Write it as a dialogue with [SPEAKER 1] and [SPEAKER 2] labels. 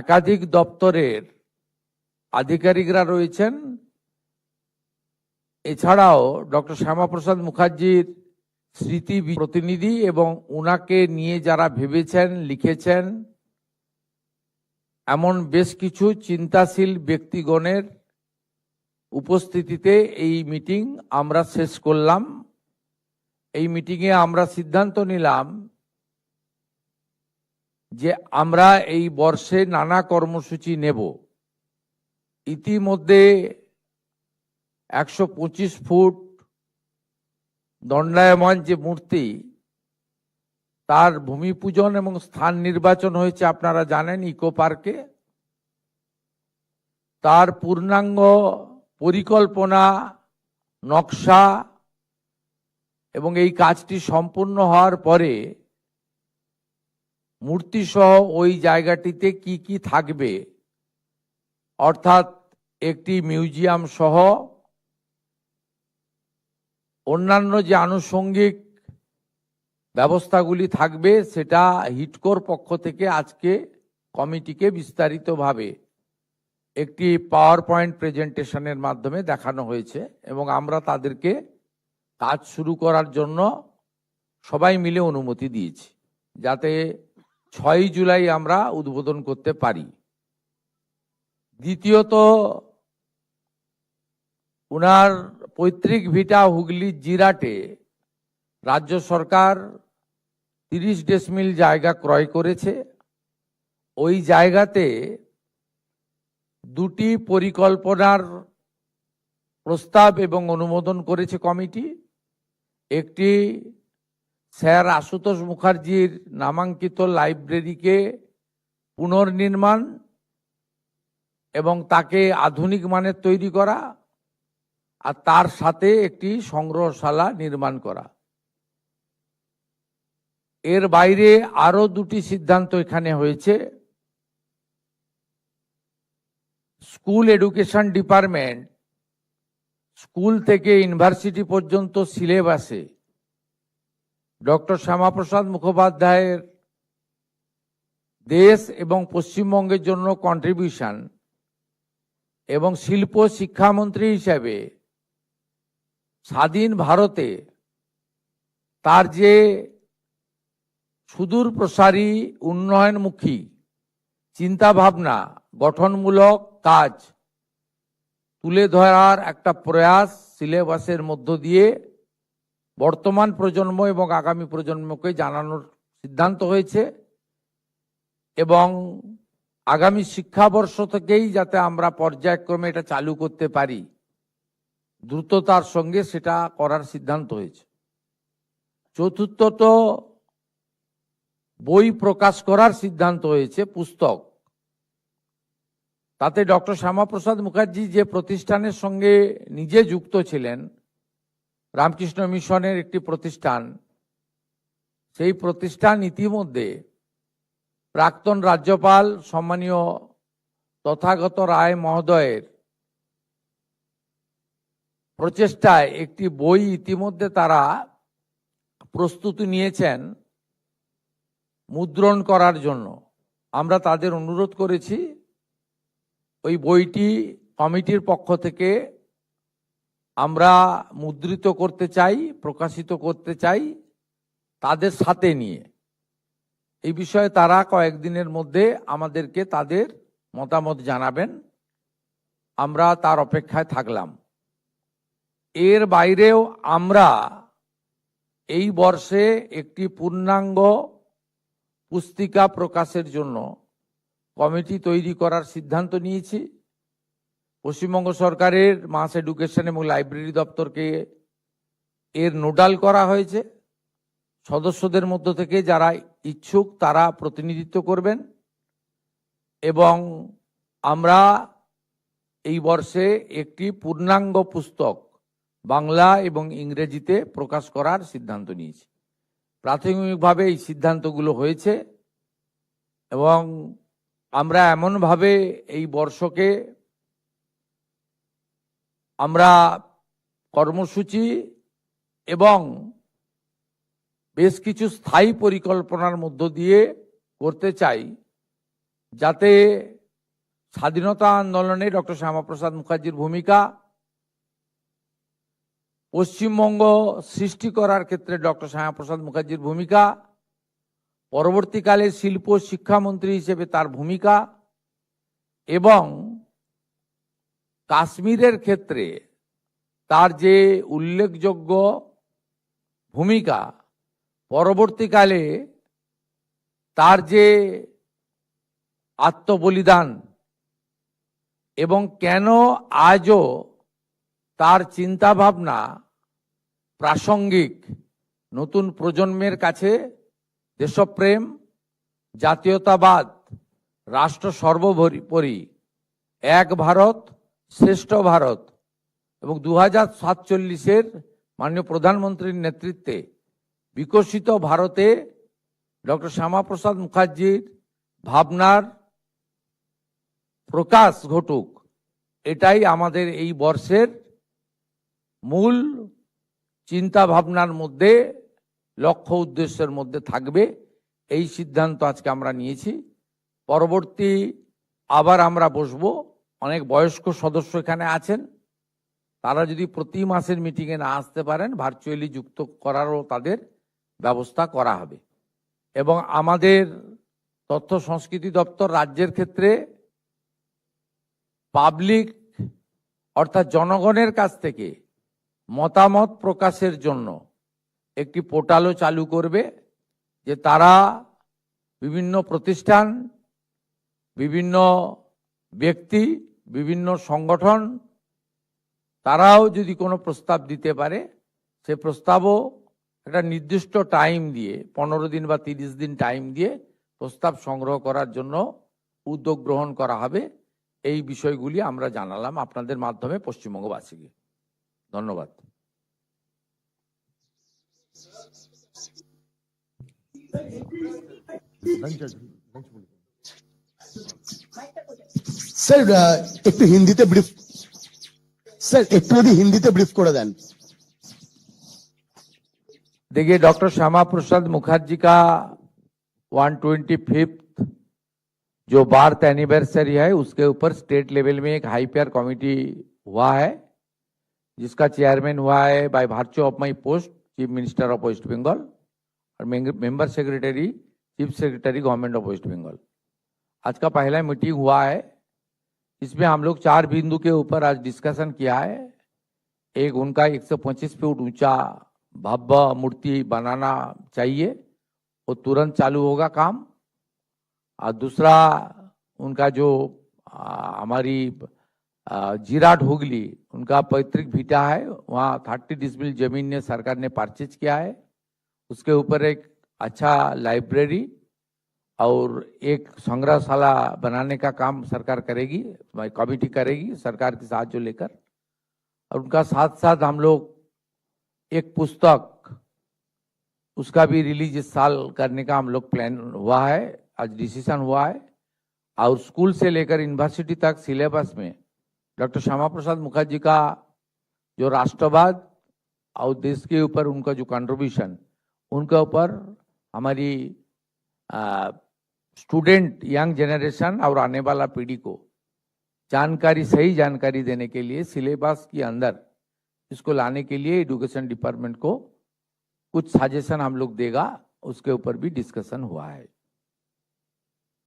[SPEAKER 1] একাধিক দপ্তরের আধিকারিকরা রয়েছেন। এছাড়াও ডক্টর শ্যামাপ্রসাদ মুখার্জির স্মৃতি প্রতিনিধি এবং উনাকে নিয়ে যারা ভেবেছেন, লিখেছেন, এমন বেশ কিছু চিন্তাশীল ব্যক্তিগণের উপস্থিতিতে এই মিটিং আমরা শেষ করলাম। এই মিটিংয়ে আমরা সিদ্ধান্ত নিলাম যে আমরা এই বর্ষে নানা কর্মসূচি নেব। ইতিমধ্যে 125 ফুট দণ্ডায়মান যে মূর্তি, তার ভূমি পূজন এবং স্থান নির্বাচন হয়েছে আপনারা জানেন ইকো পার্কে। তার পূর্ণাঙ্গ পরিকল্পনা, নকশা এবং এই কাজটি সম্পূর্ণ হওয়ার পরে মূর্তি সহ ওই জায়গাটিতে কি কি থাকবে, অর্থাৎ একটি মিউজিয়াম সহ অন্যান্য যে আনুষঙ্গিক ব্যবস্থাগুলি থাকবে, সেটা হিডকোর পক্ষ থেকে আজকে কমিটিকে বিস্তারিতভাবে একটি পাওয়ার পয়েন্ট প্রেজেন্টেশনের মাধ্যমে দেখানো হয়েছে এবং আমরা তাদেরকে কাজ শুরু করার জন্য সবাই মিলে অনুমতি দিয়েছি, যাতে 6 জুলাই আমরা উদ্বোধন করতে পারি। দ্বিতীয়ত, উনার পৈতৃক ভিটা হুগলির জিরাটে রাজ্য সরকার 30 ডেসিমিল জায়গা ক্রয় করেছে। ওই জায়গাতে দুটি পরিকল্পনার প্রস্তাব এবং অনুমোদন করেছে কমিটি। একটি স্যার আশুতোষ মুখার্জির নামাঙ্কিত লাইব্রেরিকে পুনর্নির্মাণ এবং তাকে আধুনিক মানের তৈরি করা, আর তার সাথে একটি সংগ্রহশালা নির্মাণ করা। এর বাইরে আরো দুটি সিদ্ধান্ত এখানে হয়েছে। স্কুল এডুকেশন ডিপার্টমেন্ট স্কুল থেকে ইউনিভার্সিটি পর্যন্ত সিলেবাসে ডক্টর শ্যামাপ্রসাদ মুখোপাধ্যায়ের দেশ এবং পশ্চিমবঙ্গের জন্য কন্ট্রিবিউশন এবং শিল্প শিক্ষামন্ত্রী হিসেবে স্বাধীন ভারতে তার যে সুদূর প্রসারী উন্নয়নমুখী চিন্তাভাবনা, গঠনমূলক কাজ তুলে ধরার একটা প্রয়াস সিলেবাসের মধ্য দিয়ে বর্তমান প্রজন্ম এবং আগামী প্রজন্মকে জানানোর সিদ্ধান্ত হয়েছে এবং আগামী শিক্ষাবর্ষ থেকেই যাতে আমরা পর্যায়ক্রমে এটা চালু করতে পারি, দ্রুততার সঙ্গে সেটা করার সিদ্ধান্ত হয়েছে। চতুর্থত, বই প্রকাশ করার সিদ্ধান্ত হয়েছে, পুস্তক। তাতে ডক্টর শ্যামাপ্রসাদ মুখার্জি যে প্রতিষ্ঠানের সঙ্গে নিজে যুক্ত ছিলেন, রামকৃষ্ণ মিশনের একটি প্রতিষ্ঠান, সেই প্রতিষ্ঠান ইতিমধ্যে প্রাক্তন রাজ্যপাল সম্মানীয় তথাগত রায় মহোদয়ের প্রচেষ্টায় একটি বই ইতিমধ্যে তারা প্রস্তুতি নিয়েছেন মুদ্রণ করার জন্য। আমরা তাদের অনুরোধ করেছি ওই বইটি কমিটির পক্ষ থেকে আমরা মুদ্রিত করতে চাই, প্রকাশিত করতে চাই তাদের সাথে নিয়ে। এই বিষয়ে তারা কয়েকদিনের মধ্যে আমাদেরকে তাদের মতামত জানাবেন, আমরা তার অপেক্ষায় থাকলাম। এর বাইরেও আমরা এই বর্ষে একটি পূর্ণাঙ্গ পুস্তিকা প্রকাশের জন্য কমিটি তৈরি করার সিদ্ধান্ত নিয়েছি। পশ্চিমবঙ্গ সরকারের মাস এডুকেশন এবং লাইব্রেরি দপ্তরকে এর নোডাল করা হয়েছে। সদস্যদের মধ্য থেকে যারা ইচ্ছুক তারা প্রতিনিধিত্ব করবেন এবং আমরা এই বর্ষে একটি পূর্ণাঙ্গ পুস্তক বাংলা এবং ইংরেজিতে প্রকাশ করার সিদ্ধান্ত নিয়েছি। প্রাথমিকভাবে এই সিদ্ধান্তগুলো হয়েছে এবং আমরা এমনভাবে এই বর্ষকে আমরা কর্মসূচি এবং বেশ কিছু স্থায়ী পরিকল্পনার মধ্য দিয়ে করতে চাই, যাতে স্বাধীনতা আন্দোলনে ডক্টর শ্যামাপ্রসাদ মুখার্জির ভূমিকা, পশ্চিমবঙ্গ সৃষ্টি করার ক্ষেত্রে ডক্টর শ্যামাপ্রসাদ মুখার্জির ভূমিকা, পরবর্তীকালে শিল্প শিক্ষামন্ত্রী হিসেবে তার ভূমিকা এবং কাশ্মীরের ক্ষেত্রে তার যে উল্লেখযোগ্য ভূমিকা, পরবর্তীকালে তার যে আত্মবলিদান এবং কেন আজও তার চিন্তা ভাবনা প্রাসঙ্গিক, নতুন প্রজন্মের কাছে দেশপ্রেম, জাতীয়তাবাদ, রাষ্ট্র সর্বোপরি, এক ভারত শ্রেষ্ঠ ভারত এবং 2047 মাননীয় প্রধানমন্ত্রীর নেতৃত্বে বিকশিত ভারতে ডক্টর শ্যামাপ্রসাদ মুখার্জির ভাবনার প্রকাশ ঘটুক, এটাই আমাদের এই বর্ষের মূল চিন্তা ভাবনার মধ্যে, লক্ষ্য উদ্দেশ্যের মধ্যে থাকবে। এই সিদ্ধান্ত আজকে আমরা নিয়েছি। পরবর্তী আবার আমরা বসবো। অনেক বয়স্ক সদস্য এখানে আছেন, তারা যদি প্রতি মাসের মিটিংয়ে না আসতে পারেন, ভার্চুয়ালি যুক্ত করারও তাদের ব্যবস্থা করা হবে। এবং আমাদের তথ্য সংস্কৃতি দপ্তর রাজ্যের ক্ষেত্রে পাবলিক অর্থাৎ জনগণের কাছ থেকে মতামত প্রকাশের জন্য একটি পোর্টালও চালু করবে, যে তারা বিভিন্ন প্রতিষ্ঠান, বিভিন্ন ব্যক্তি, বিভিন্ন সংগঠন, তারাও যদি কোনো প্রস্তাব দিতে পারে, সে প্রস্তাবও একটা নির্দিষ্ট টাইম দিয়ে 15 দিন বা 30 দিন টাইম দিয়ে প্রস্তাব সংগ্রহ করার জন্য উদ্যোগ গ্রহণ করা হবে। এই বিষয়গুলি আমরা জানালাম আপনাদের মাধ্যমে পশ্চিমবঙ্গবাসীকে। ধন্যবাদ।
[SPEAKER 2] স্যার একটু হিন্দিতে ব্রিফ, স্যার একটু যদি হিন্দিতে ব্রিফ করে দেন।
[SPEAKER 1] देखिए, डॉक्टर श्यामा प्रसाद मुखर्जी का 125th जो बर्थ एनिवर्सरी है, उसके ऊपर स्टेट लेवल में एक हाईपेयर कमेटी हुआ है, जिसका चेयरमैन हुआ है by virtue of my post chief minister of West Bengal और member secretary chief secretary government of West Bengal. आज का पहला मीटिंग हुआ है, इसमें हम लोग 4 बिंदु के ऊपर आज डिस्कशन किया है। एक, उनका 125 फीट ऊंचा भव्य मूर्ति बनाना चाहिए, वो तुरंत चालू होगा काम। और दूसरा, उनका जो हमारी जिराट हुगली उनका पैतृक भिटा है, वहाँ 30 डिसमिल जमीन ने सरकार ने परचेज किया है, उसके ऊपर एक अच्छा लाइब्रेरी और एक संग्रहशाला बनाने का काम सरकार करेगी, कमेटी करेगी सरकार के साथ जो लेकर। और उनका साथ साथ हम लोग एक पुस्तक, उसका भी रिलीज इस साल करने का हम लोग प्लान हुआ है, आज डिसीजन हुआ है। और स्कूल से लेकर यूनिवर्सिटी तक सिलेबस में डॉक्टर श्यामा प्रसाद मुखर्जी का जो राष्ट्रवाद और देश के ऊपर उनका जो कंट्रीब्यूशन, उनके ऊपर हमारी स्टूडेंट, यंग जनरेशन और आने वाला पीढ़ी को जानकारी, सही जानकारी देने के लिए सिलेबस के अंदर इसको लाने के लिए एजुकेशन डिपार्टमेंट को कुछ सजेशन हम लोग देगा, उसके ऊपर भी डिस्कशन हुआ है।